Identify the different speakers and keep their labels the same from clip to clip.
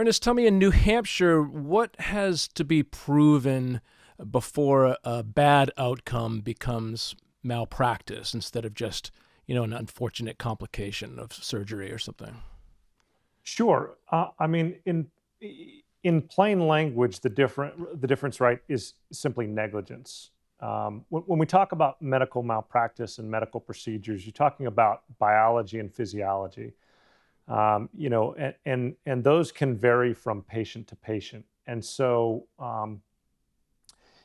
Speaker 1: Ernest, tell me, in New Hampshire, what has to be proven before a bad outcome becomes malpractice instead of just, an unfortunate complication of surgery or something?
Speaker 2: Sure. I mean, in plain language, the difference, right, is simply negligence. When we talk about medical malpractice and medical procedures, you're talking about biology and physiology. And those can vary from patient to patient, and so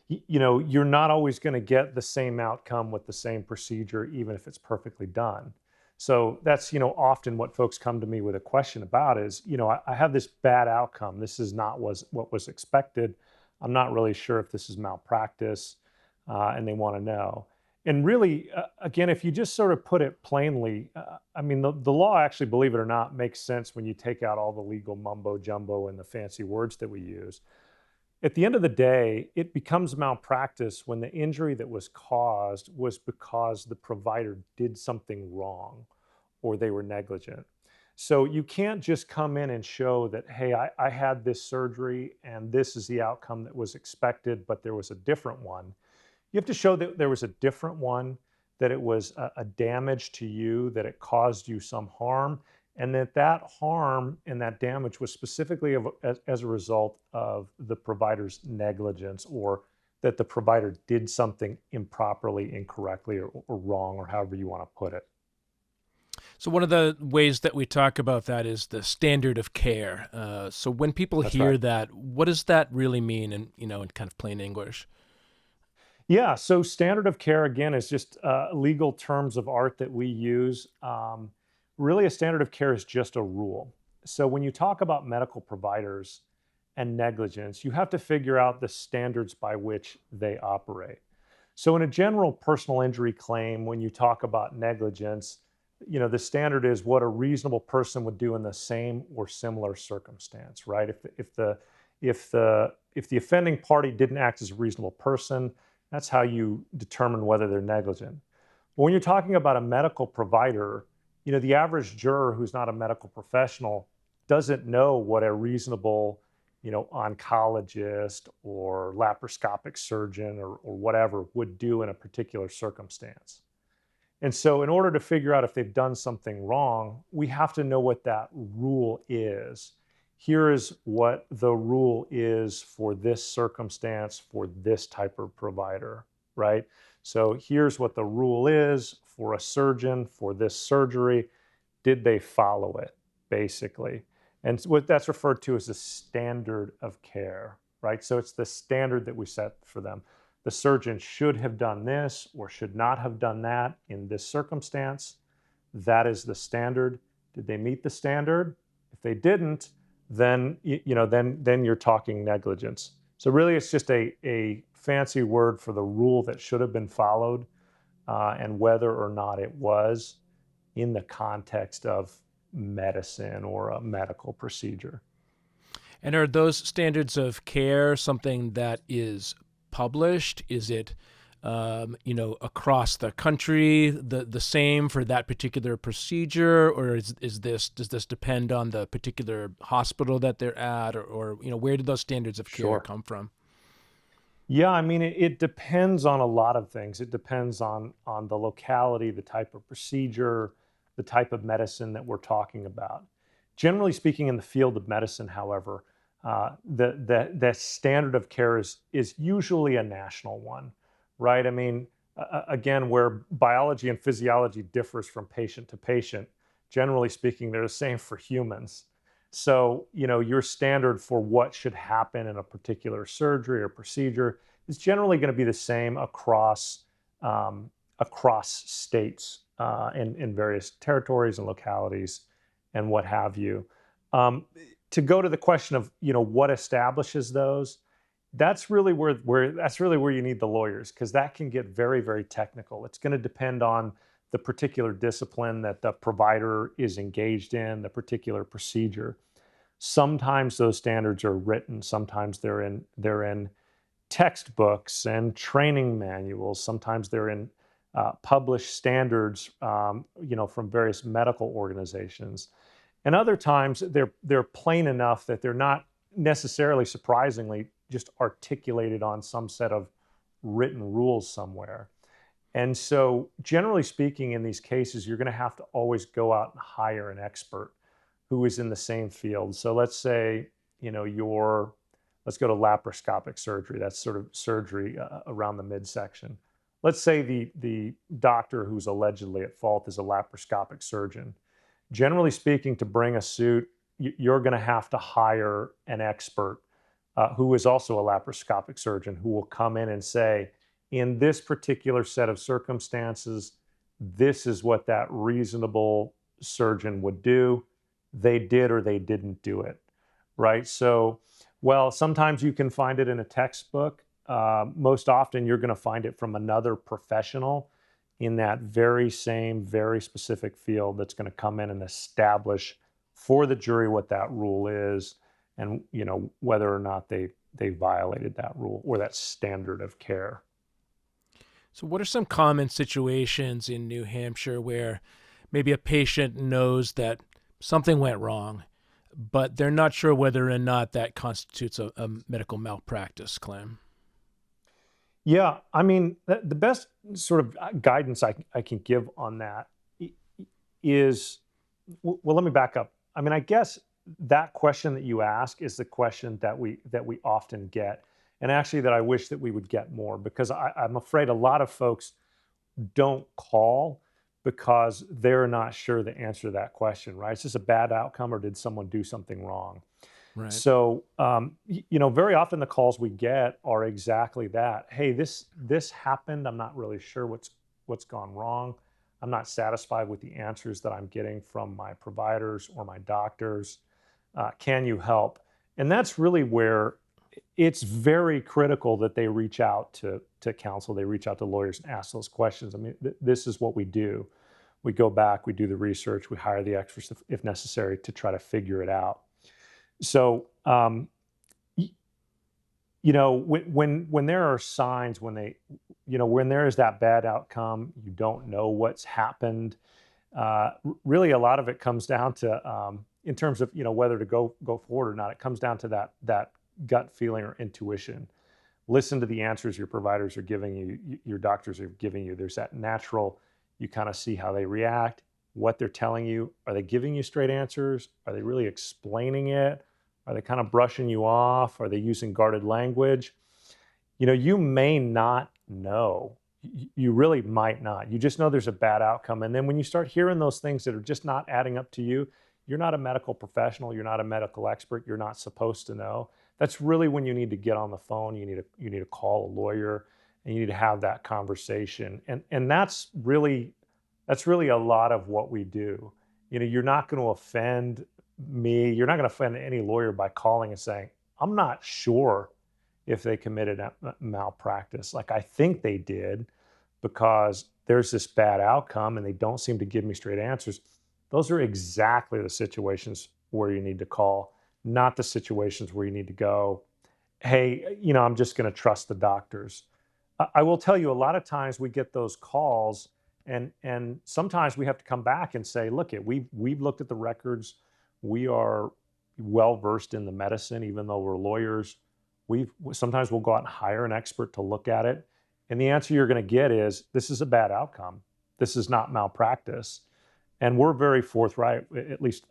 Speaker 2: you're not always going to get the same outcome with the same procedure, even if it's perfectly done. So that's, often what folks come to me with a question about is, I have this bad outcome. This is not what was expected. I'm not really sure if this is malpractice, and they want to know. And really, again, if you just sort of put it plainly, I mean, the law actually, believe it or not, makes sense when you take out all the legal mumbo jumbo and the fancy words that we use. At the end of the day, it becomes malpractice when the injury that was caused was because the provider did something wrong or they were negligent. So you can't just come in and show that, hey, I had this surgery and this is the outcome that was expected, but there was a different one. You have to show that there was a different one, that it was a damage to you, that it caused you some harm, and that harm and that damage was specifically as a result of the provider's negligence, or that the provider did something improperly, incorrectly, or wrong, or however you want to put it.
Speaker 1: So one of the ways that we talk about that is the standard of care. So when people
Speaker 2: That's right.
Speaker 1: hear that, what does that really mean in kind of plain English?
Speaker 2: Yeah, so standard of care, again, is just legal terms of art that we use. Really, a standard of care is just a rule. So when you talk about medical providers and negligence, you have to figure out the standards by which they operate. So in a general personal injury claim, when you talk about negligence, the standard is what a reasonable person would do in the same or similar circumstance, right? If the offending party didn't act as a reasonable person, that's how you determine whether they're negligent. But when you're talking about a medical provider, the average juror who's not a medical professional doesn't know what a reasonable, oncologist or laparoscopic surgeon or whatever would do in a particular circumstance. And so, in order to figure out if they've done something wrong, we have to know what that rule is. Here is what the rule is for this circumstance for this type of provider, right? So here's what the rule is for a surgeon for this surgery. Did they follow it, basically? And what that's referred to as the standard of care, right? So it's the standard that we set for them. The surgeon should have done this or should not have done that in this circumstance. That is the standard. Did they meet the standard? If they didn't, then you're talking negligence. So really, it's just a fancy word for the rule that should have been followed, and whether or not it was in the context of medicine or a medical procedure.
Speaker 1: And are those standards of care something that is published? Is it, across the country, the same for that particular procedure, or does this depend on the particular hospital that they're at, or where do those standards of care
Speaker 2: Sure.
Speaker 1: come from?
Speaker 2: Yeah, I mean, it depends on a lot of things. It depends on the locality, the type of procedure, the type of medicine that we're talking about. Generally speaking, in the field of medicine, however, the standard of care is usually a national one, right? I mean, again, where biology and physiology differs from patient to patient, generally speaking, they're the same for humans. So, your standard for what should happen in a particular surgery or procedure is generally going to be the same across states, in various territories and localities and what have you. Um, to go to the question of what establishes those, that's really where you need the lawyers, because that can get very, very technical. It's going to depend on the particular discipline that the provider is engaged in, the particular procedure. Sometimes those standards are written, sometimes they're in textbooks and training manuals, sometimes they're in published standards, from various medical organizations. And other times they're plain enough that they're not necessarily surprisingly just articulated on some set of written rules somewhere. And so, generally speaking, in these cases, you're going to have to always go out and hire an expert who is in the same field. So, let's say, let's go to laparoscopic surgery. That's sort of surgery around the midsection. Let's say the doctor who's allegedly at fault is a laparoscopic surgeon. Generally speaking, to bring a suit, you're going to have to hire an expert who is also a laparoscopic surgeon who will come in and say, in this particular set of circumstances, this is what that reasonable surgeon would do. They did or they didn't do it, right? So, well, sometimes you can find it in a textbook. Most often, you're going to find it from another professional in that very same, very specific field that's going to come in and establish for the jury what that rule is, and whether or not they violated that rule or that standard of care.
Speaker 1: So, what are some common situations in New Hampshire where maybe a patient knows that something went wrong, but they're not sure whether or not that constitutes a medical malpractice claim?
Speaker 2: Yeah, I mean, the best sort of guidance I can give on that is, well, let me back up. I mean, I guess that question that you ask is the question that we often get, and actually that I wish that we would get more, because I'm afraid a lot of folks don't call because they're not sure the answer to that question, right? Is this a bad outcome or did someone do something wrong?
Speaker 1: Right.
Speaker 2: So, very often the calls we get are exactly that. Hey, this happened. I'm not really sure what's gone wrong. I'm not satisfied with the answers that I'm getting from my providers or my doctors. Can you help? And that's really where it's very critical that they reach out to counsel. They reach out to lawyers and ask those questions. I mean, this is what we do. We go back, we do the research, we hire the experts if necessary to try to figure it out. So, when there are signs, when there is that bad outcome, you don't know what's happened. Really, a lot of it comes down to, in terms of whether to go forward or not. It comes down to that gut feeling or intuition. Listen to the answers your providers are giving you, your doctors are giving you. There's that natural. You kind of see how they react, what they're telling you. Are they giving you straight answers? Are they really explaining it? Are they kind of brushing you off? Are they using guarded language? You may not know. You really might not. You just know there's a bad outcome. And then when you start hearing those things that are just not adding up to you, you're not a medical professional. You're not a medical expert. You're not supposed to know. That's really when you need to get on the phone. You need to call a lawyer, and you need to have that conversation. And that's really a lot of what we do. You're not going to offend me. You're not going to offend any lawyer by calling and saying, I'm not sure if they committed a malpractice. Like, I think they did because there's this bad outcome and they don't seem to give me straight answers. Those are exactly the situations where you need to call, not the situations where you need to go, hey, I'm just going to trust the doctors. I will tell you, a lot of times we get those calls, and sometimes we have to come back and say, look, we've looked at the records. We are well versed in the medicine, even though we're lawyers. Sometimes we'll go out and hire an expert to look at it. And the answer you're going to get is, this is a bad outcome. This is not malpractice. And we're very forthright, at least,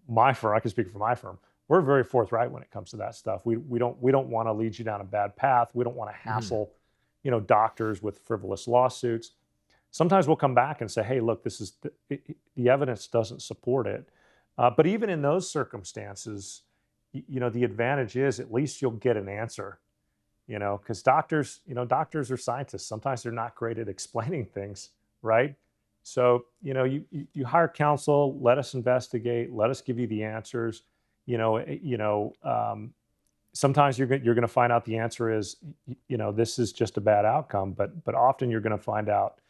Speaker 2: my firm, I can speak for my firm. We're very forthright when it comes to that stuff. We don't want to lead you down a bad path. We don't want to hassle, doctors with frivolous lawsuits. Sometimes we'll come back and say, hey, look, the evidence doesn't support it. But even in those circumstances, the advantage is at least you'll get an answer, because doctors are scientists. Sometimes they're not great at explaining things, right? So, you hire counsel, let us investigate, let us give you the answers. Sometimes you're going to find out the answer is, this is just a bad outcome, but often you're going to find out,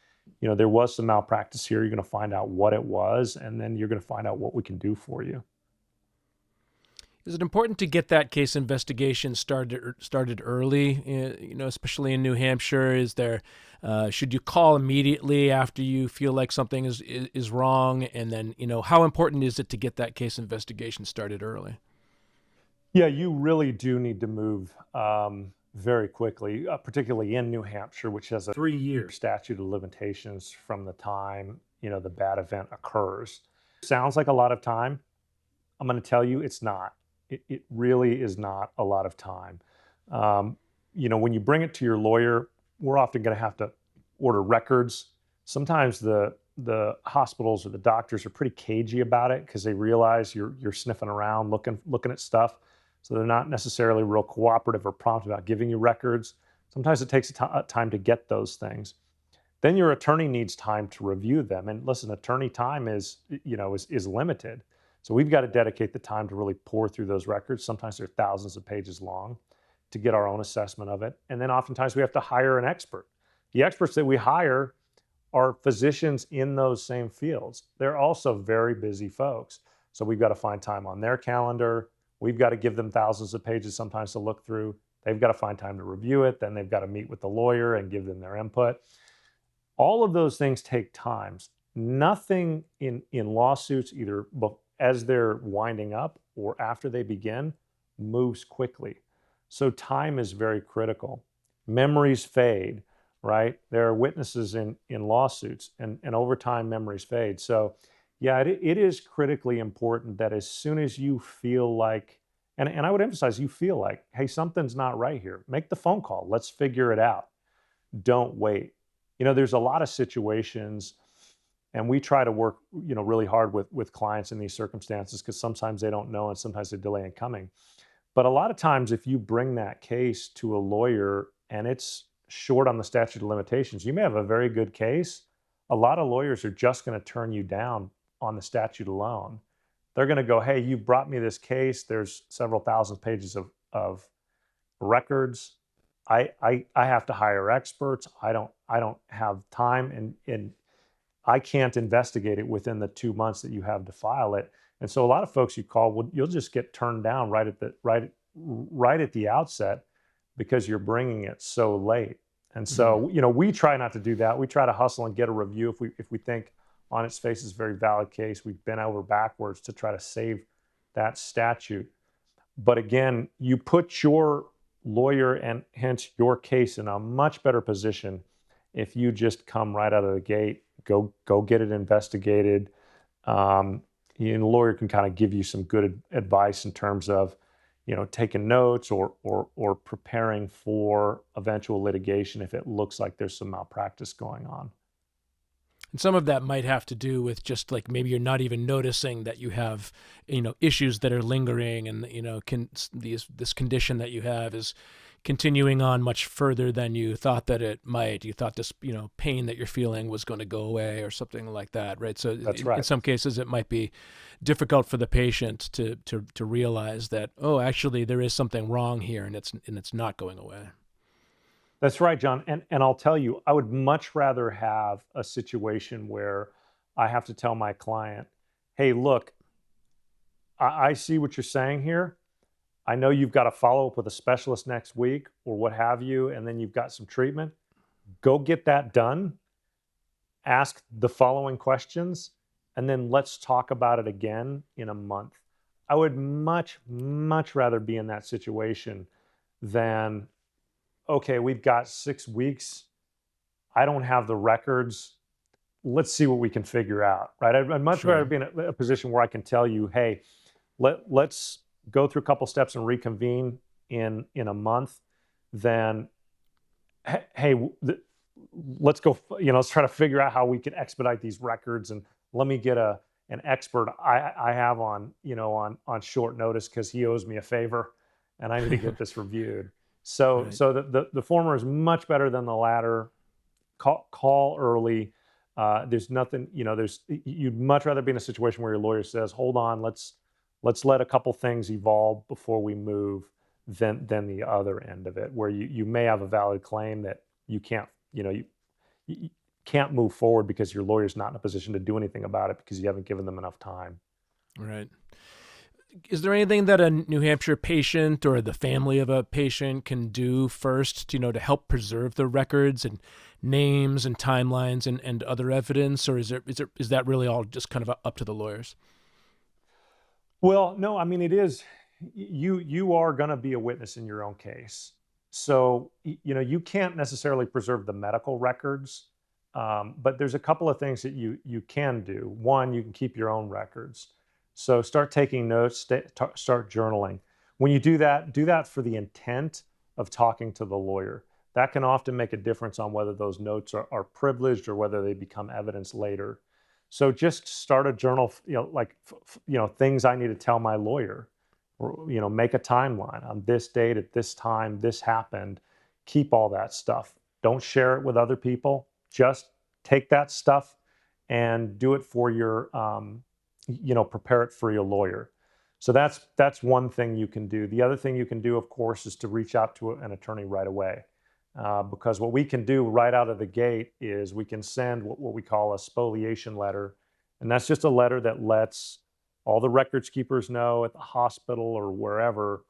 Speaker 2: there was some malpractice here. You're going to find out what it was, and then you're going to find out what we can do for you.
Speaker 1: Is it important to get that case investigation started early? Especially in New Hampshire. Is there should you call immediately after you feel like something is wrong? And then how important is it to get that case investigation started early?
Speaker 2: Yeah, you really do need to move very quickly, particularly in New Hampshire, which has a 3-year statute of limitations from the time the bad event occurs. Sounds like a lot of time. I'm going to tell you, it's not. It really is not a lot of time. When you bring it to your lawyer, we're often going to have to order records. Sometimes the hospitals or the doctors are pretty cagey about it because they realize you're sniffing around, looking at stuff. So they're not necessarily real cooperative or prompt about giving you records. Sometimes it takes time to get those things. Then your attorney needs time to review them. And listen, attorney time is limited. So we've got to dedicate the time to really pour through those records. Sometimes they're thousands of pages long to get our own assessment of it. And then oftentimes we have to hire an expert. The experts that we hire are physicians in those same fields. They're also very busy folks. So we've got to find time on their calendar. We've got to give them thousands of pages sometimes to look through. They've got to find time to review it. Then they've got to meet with the lawyer and give them their input. All of those things take time. Nothing in lawsuits, either as they're winding up or after they begin, moves quickly. So time is very critical. Memories fade, right? There are witnesses in lawsuits, and over time, memories fade. So yeah, it is critically important that as soon as you feel like, and I would emphasize, you feel like, hey, something's not right here, make the phone call. Let's figure it out. Don't wait. There's a lot of situations, and we try to work, really hard with clients in these circumstances because sometimes they don't know and sometimes they delay in coming. But a lot of times, if you bring that case to a lawyer and it's short on the statute of limitations, you may have a very good case. A lot of lawyers are just going to turn you down on the statute alone. They're going to go, hey, you brought me this case. There's several thousand pages of records. I have to hire experts. I don't have time, and I can't investigate it within the 2 months that you have to file it. And so a lot of folks you call, you'll just get turned down right at the outset because you're bringing it so late. And so, we try not to do that. We try to hustle and get a review if we think on its face is a very valid case. We've bent over backwards to try to save that statute. But again, you put your lawyer and hence your case in a much better position if you just come right out of the gate, go get it investigated. The lawyer can kind of give you some good advice in terms of, taking notes or preparing for eventual litigation if it looks like there's some malpractice going on.
Speaker 1: And some of that might have to do with just like maybe you're not even noticing that you have, issues that are lingering, and this condition that you have is continuing on much further than you thought that it might. You thought this, pain that you're feeling was going to go away or something like that, right? So
Speaker 2: That's right.
Speaker 1: In some cases, it might be difficult for the patient to realize that, oh, actually, there is something wrong here, and it's not going away.
Speaker 2: That's right, John. And I'll tell you, I would much rather have a situation where I have to tell my client, hey, look, I see what you're saying here. I know you've got to follow up with a specialist next week or what have you, and then you've got some treatment. Go get that done. Ask the following questions, and then let's talk about it again in a month. I would much, much rather be in that situation than, okay, we've got 6 weeks. I don't have the records. Let's see what we can figure out, right? I'd much rather be in a position where I can tell you, hey, let's go through a couple steps and reconvene in a month than, hey, let's go, let's try to figure out how we can expedite these records, and let me get an expert I have on short notice because he owes me a favor and I need to get this reviewed. So
Speaker 1: Right.
Speaker 2: so the former is much better than the latter. Call early. There's nothing, you'd much rather be in a situation where your lawyer says, hold on, let's let a couple things evolve before we move than the other end of it, where you may have a valid claim that you can't, you can't move forward because your lawyer's not in a position to do anything about it because you haven't given them enough time.
Speaker 1: Right. Is there anything that a New Hampshire patient or the family of a patient can do first, to help preserve the records and names and timelines and other evidence, or is that really all just kind of up to the lawyers?
Speaker 2: Well, no, I mean, it is, you are going to be a witness in your own case. So, you can't necessarily preserve the medical records, but there's a couple of things that you can do. One, you can keep your own records. So start taking notes, start journaling. When you do that for the intent of talking to the lawyer. That can often make a difference on whether those notes are privileged or whether they become evidence later. So just start a journal, like, things I need to tell my lawyer, or, make a timeline on this date at this time, this happened. Keep all that stuff. Don't share it with other people. Just take that stuff and do it for your, prepare it for your lawyer. So that's one thing you can do. The other thing you can do, of course, is to reach out to an attorney right away. Because what we can do right out of the gate is we can send what we call a spoliation letter. And that's just a letter that lets all the records keepers know at the hospital or wherever,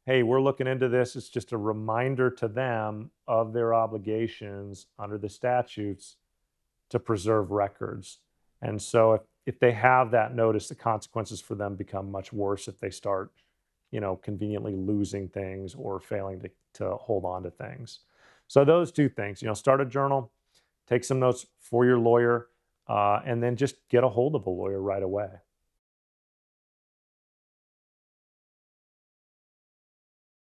Speaker 2: hey, we're looking into this. It's just a reminder to them of their obligations under the statutes to preserve records. And so if they have that notice, the consequences for them become much worse if they start, conveniently losing things or failing to hold on to things. So those two things, start a journal, take some notes for your lawyer, and then just get a hold of a lawyer right away.